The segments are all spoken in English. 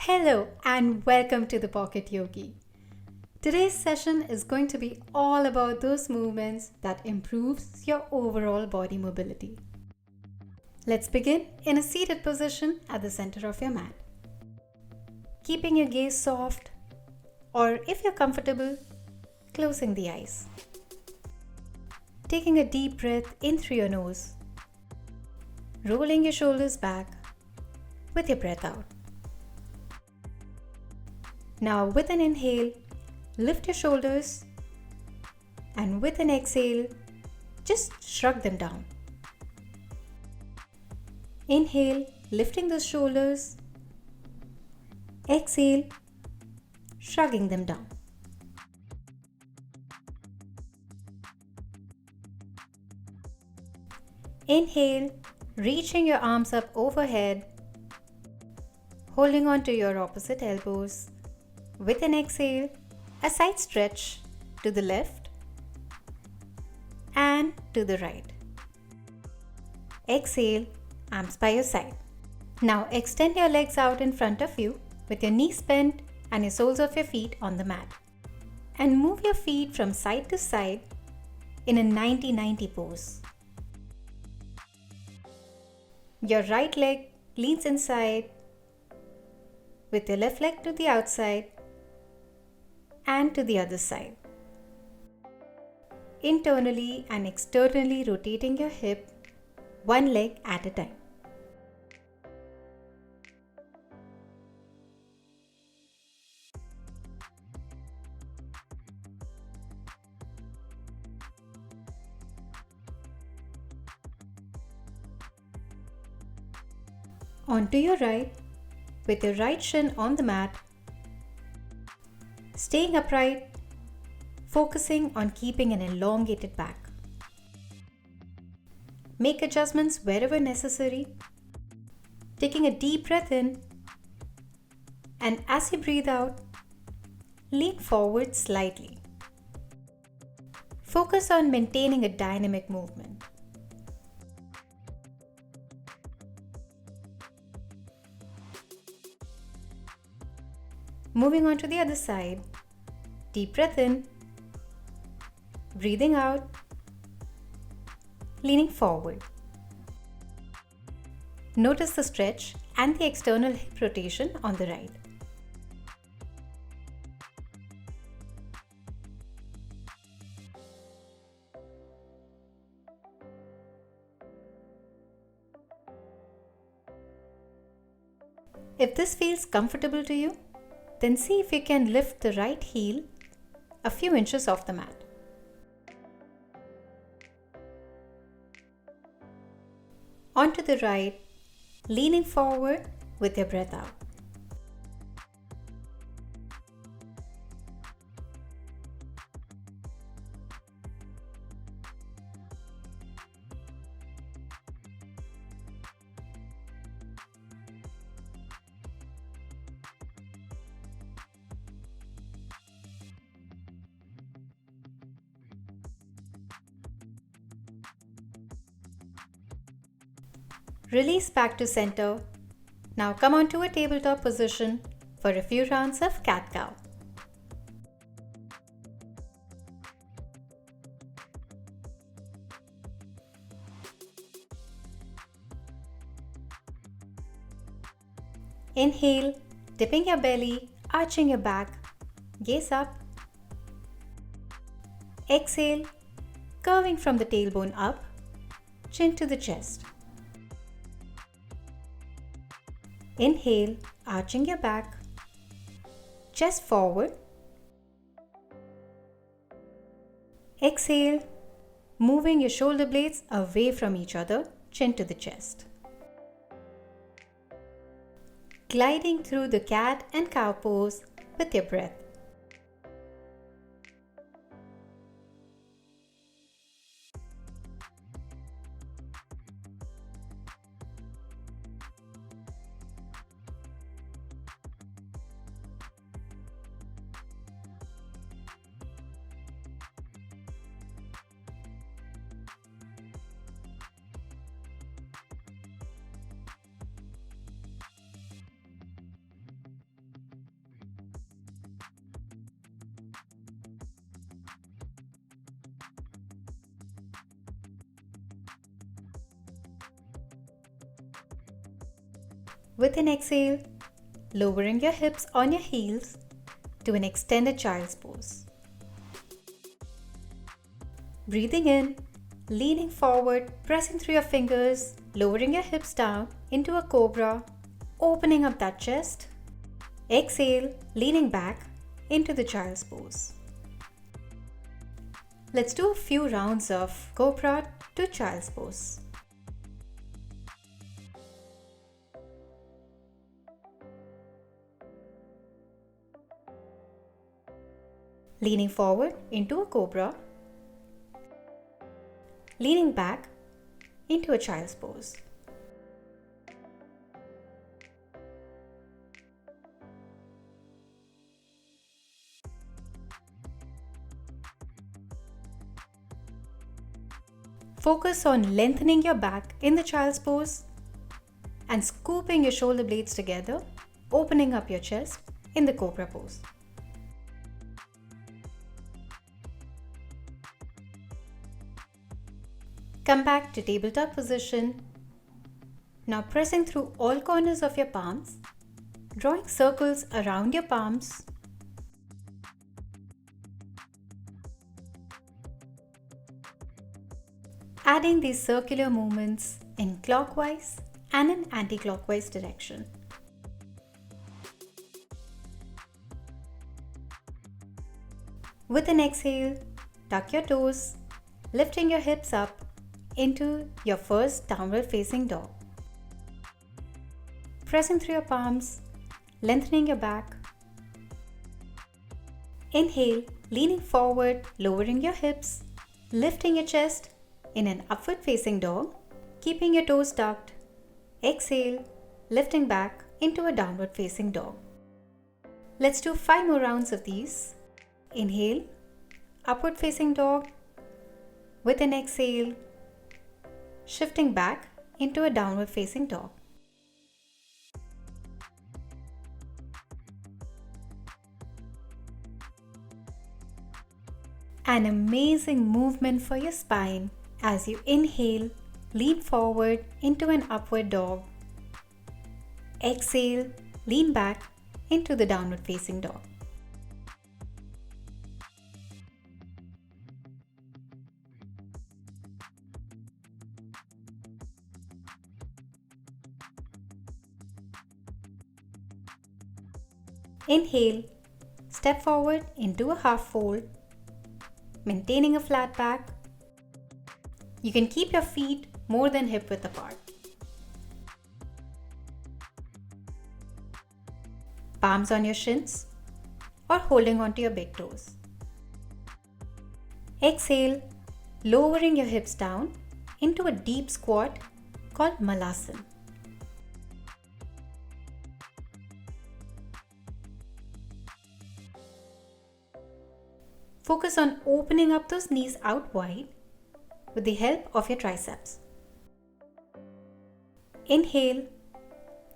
Hello and welcome to the Pocket Yogi. Today's session is going to be all about those movements that improves your overall body mobility. Let's begin in a seated position at the center of your mat. Keeping your gaze soft, or if you're comfortable, closing the eyes. Taking a deep breath in through your nose. Rolling your shoulders back with your breath out. Now with an inhale, lift your shoulders, and with an exhale, just shrug them down. Inhale, lifting the shoulders. Exhale, shrugging them down. Inhale, reaching your arms up overhead, holding on to your opposite elbows. With an exhale, a side stretch to the left and to the right. Exhale, arms by your side. Now extend your legs out in front of you with your knees bent and your soles of your feet on the mat. And move your feet from side to side in a 90-90 pose. Your right leg leans inside with your left leg to the outside and to the other side. Internally and externally rotating your hip, one leg at a time. Onto your right, with your right shin on the mat, staying upright, focusing on keeping an elongated back. Make adjustments wherever necessary, taking a deep breath in, and as you breathe out, lean forward slightly. Focus on maintaining a dynamic movement. Moving on to the other side, deep breath in, breathing out, leaning forward. Notice the stretch and the external hip rotation on the right. If this feels comfortable to you, then see if you can lift the right heel a few inches off the mat. Onto the right, leaning forward with your breath out. Release back to center. Now come onto a tabletop position for a few rounds of cat-cow. Inhale, dipping your belly, arching your back, gaze up. Exhale, curving from the tailbone up, chin to the chest. Inhale, arching your back, chest forward. Exhale, moving your shoulder blades away from each other, chin to the chest. Gliding through the cat and cow pose with your breath. With an exhale, lowering your hips on your heels to an extended child's pose. Breathing in, leaning forward, pressing through your fingers, lowering your hips down into a cobra, opening up that chest. Exhale, leaning back into the child's pose. Let's do a few rounds of cobra to child's pose. Leaning forward into a cobra, leaning back into a child's pose. Focus on lengthening your back in the child's pose and scooping your shoulder blades together, opening up your chest in the cobra pose. Come back to tabletop position. Now pressing through all corners of your palms, drawing circles around your palms. Adding these circular movements in clockwise and in anti-clockwise direction. With an exhale, tuck your toes, lifting your hips up into your first downward facing dog. Pressing through your palms, lengthening your back. Inhale, leaning forward, lowering your hips, lifting your chest in an upward facing dog, keeping your toes tucked. Exhale, lifting back into a downward facing dog. Let's do 5 more rounds of these. Inhale, upward facing dog. With an exhale, shifting back into a downward facing dog. An amazing movement for your spine as you inhale, lean forward into an upward dog. Exhale, lean back into the downward facing dog. Inhale, step forward into a half fold, maintaining a flat back. You can keep your feet more than hip width apart. Palms on your shins or holding onto your big toes. Exhale, lowering your hips down into a deep squat called Malasana. Focus on opening up those knees out wide with the help of your triceps. Inhale,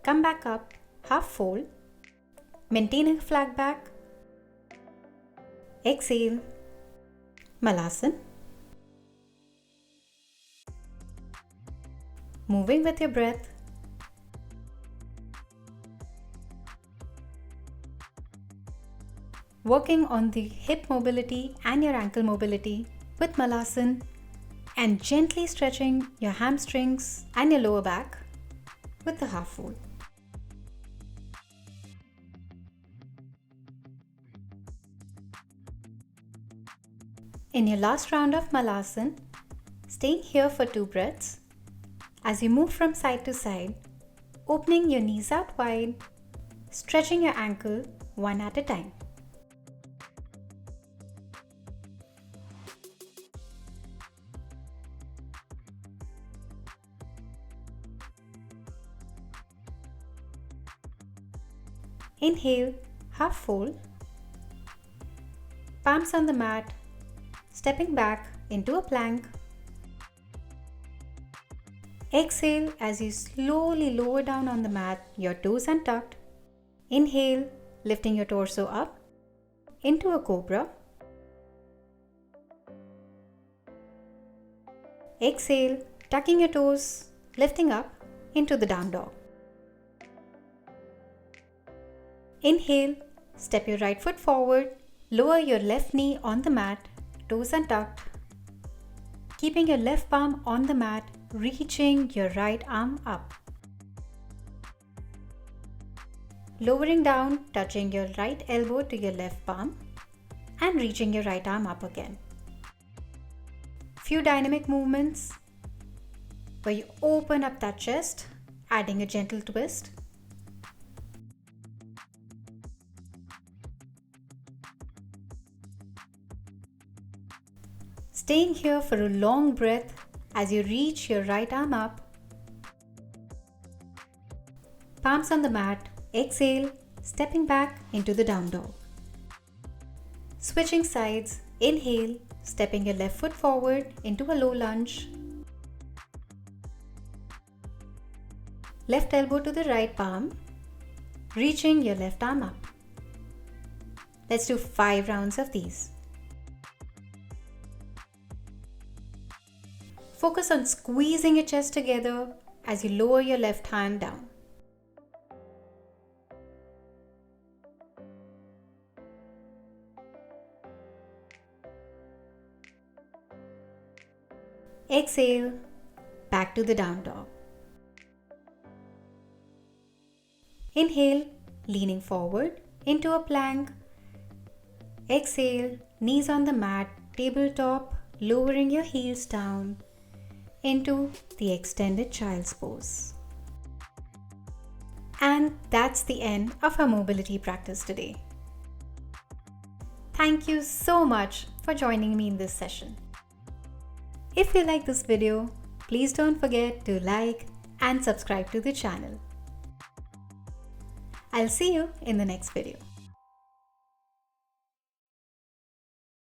come back up, half fold, maintaining a flat back. Exhale, Malasana. Moving with your breath. Working on the hip mobility and your ankle mobility with Malasana and gently stretching your hamstrings and your lower back with the half fold. In your last round of Malasana, staying here for 2 breaths as you move from side to side, opening your knees out wide, stretching your ankle one at a time. Inhale, half fold, palms on the mat, stepping back into a plank. Exhale as you slowly lower down on the mat, your toes untucked. Inhale, lifting your torso up into a cobra. Exhale, tucking your toes, lifting up into the down dog. Inhale, step your right foot forward, lower your left knee on the mat, toes untucked. Keeping your left palm on the mat, reaching your right arm up. Lowering down, touching your right elbow to your left palm and reaching your right arm up again. Few dynamic movements where you open up that chest, adding a gentle twist. Staying here for a long breath as you reach your right arm up. Palms on the mat, exhale, stepping back into the down dog. Switching sides, inhale, stepping your left foot forward into a low lunge. Left elbow to the right palm, reaching your left arm up. Let's do 5 rounds of these. Focus on squeezing your chest together as you lower your left hand down. Exhale, back to the down dog. Inhale, leaning forward into a plank. Exhale, knees on the mat, tabletop, lowering your heels down into the extended child's pose. And that's the end of our mobility practice today. Thank you so much for joining me in this session. If you like this video, please don't forget to like and subscribe to the channel. I'll see you in the next video.